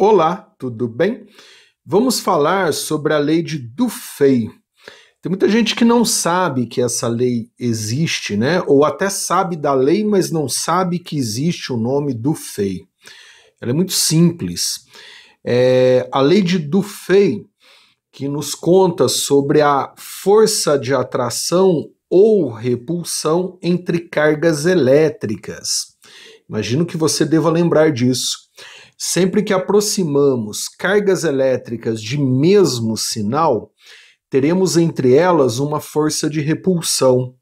Olá, tudo bem? Vamos falar sobre a lei de Dufay. Tem muita gente que não sabe que essa lei existe, né? Ou até sabe da lei, mas não sabe que existe o nome Dufay. Ela é muito simples. A lei de Dufay que nos conta sobre a força de atração ou repulsão entre cargas elétricas. Imagino que você deva lembrar disso. Sempre que aproximamos cargas elétricas de mesmo sinal, teremos entre elas uma força de repulsão.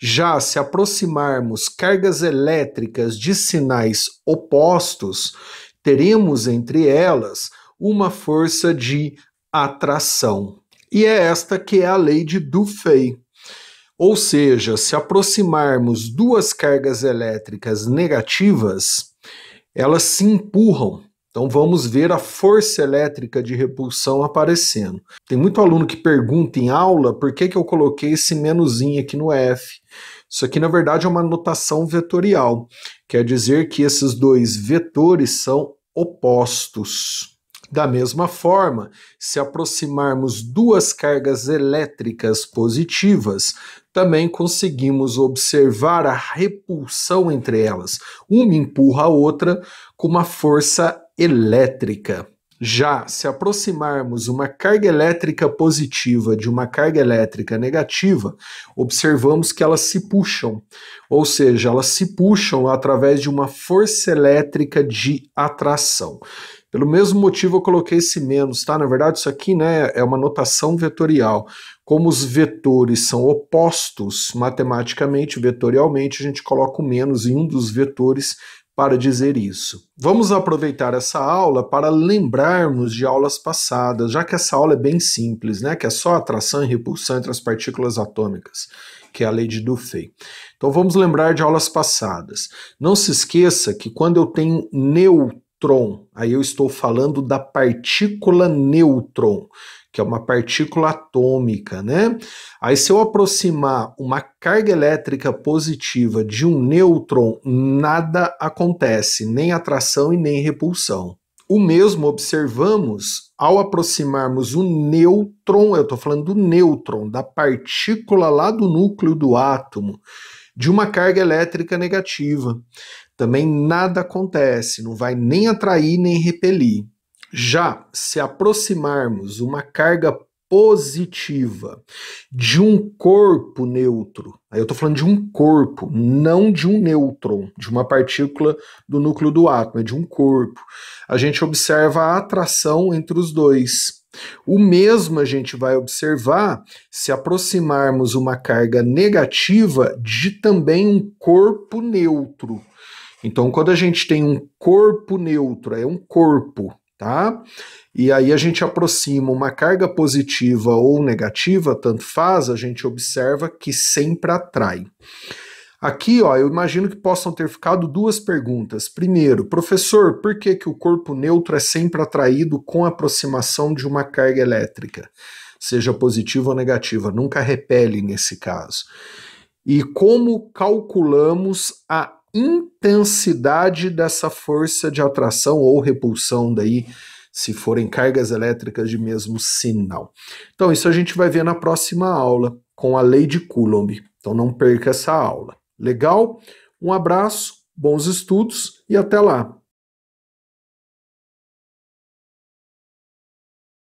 Já se aproximarmos cargas elétricas de sinais opostos, teremos entre elas uma força de atração. E é esta que é a lei de Dufay. Ou seja, se aproximarmos duas cargas elétricas negativas, elas se empurram. Então vamos ver a força elétrica de repulsão aparecendo. Tem muito aluno que pergunta em aula por que eu coloquei esse menuzinho aqui no F. Isso aqui, na verdade, é uma notação vetorial. Quer dizer que esses dois vetores são opostos. Da mesma forma, se aproximarmos duas cargas elétricas positivas, também conseguimos observar a repulsão entre elas. Uma empurra a outra com uma força elétrica. Já se aproximarmos uma carga elétrica positiva de uma carga elétrica negativa, observamos que elas se puxam, ou seja, elas se puxam através de uma força elétrica de atração. Pelo mesmo motivo eu coloquei esse menos, tá? Na verdade isso aqui, né, é uma notação vetorial. Como os vetores são opostos matematicamente, vetorialmente, a gente coloca o menos em um dos vetores para dizer isso. Vamos aproveitar essa aula para lembrarmos de aulas passadas, já que essa aula é bem simples, né, que é só atração e repulsão entre as partículas atômicas, que é a lei de Dufay. Então vamos lembrar de aulas passadas. Não se esqueça que quando eu tenho nêutron, aí eu estou falando da partícula nêutron, que é uma partícula atômica, né? Aí se eu aproximar uma carga elétrica positiva de um nêutron, nada acontece, nem atração e nem repulsão. O mesmo observamos ao aproximarmos o nêutron, eu estou falando do nêutron, da partícula lá do núcleo do átomo, de uma carga elétrica negativa. Também nada acontece, não vai nem atrair nem repelir. Já se aproximarmos uma carga positiva de um corpo neutro, aí eu estou falando de um corpo, não de um nêutron, de uma partícula do núcleo do átomo, é de um corpo, a gente observa a atração entre os dois. O mesmo a gente vai observar se aproximarmos uma carga negativa de também um corpo neutro. Então, quando a gente tem um corpo neutro, é um corpo, tá? E aí a gente aproxima uma carga positiva ou negativa, tanto faz, a gente observa que sempre atrai. Aqui, ó, eu imagino que possam ter ficado duas perguntas. Primeiro, professor, por que o corpo neutro é sempre atraído com a aproximação de uma carga elétrica? Seja positiva ou negativa, nunca repele nesse caso. E como calculamos a intensidade dessa força de atração ou repulsão daí, se forem cargas elétricas de mesmo sinal. Então isso a gente vai ver na próxima aula com a lei de Coulomb. Então não perca essa aula. Legal? Um abraço, bons estudos e até lá!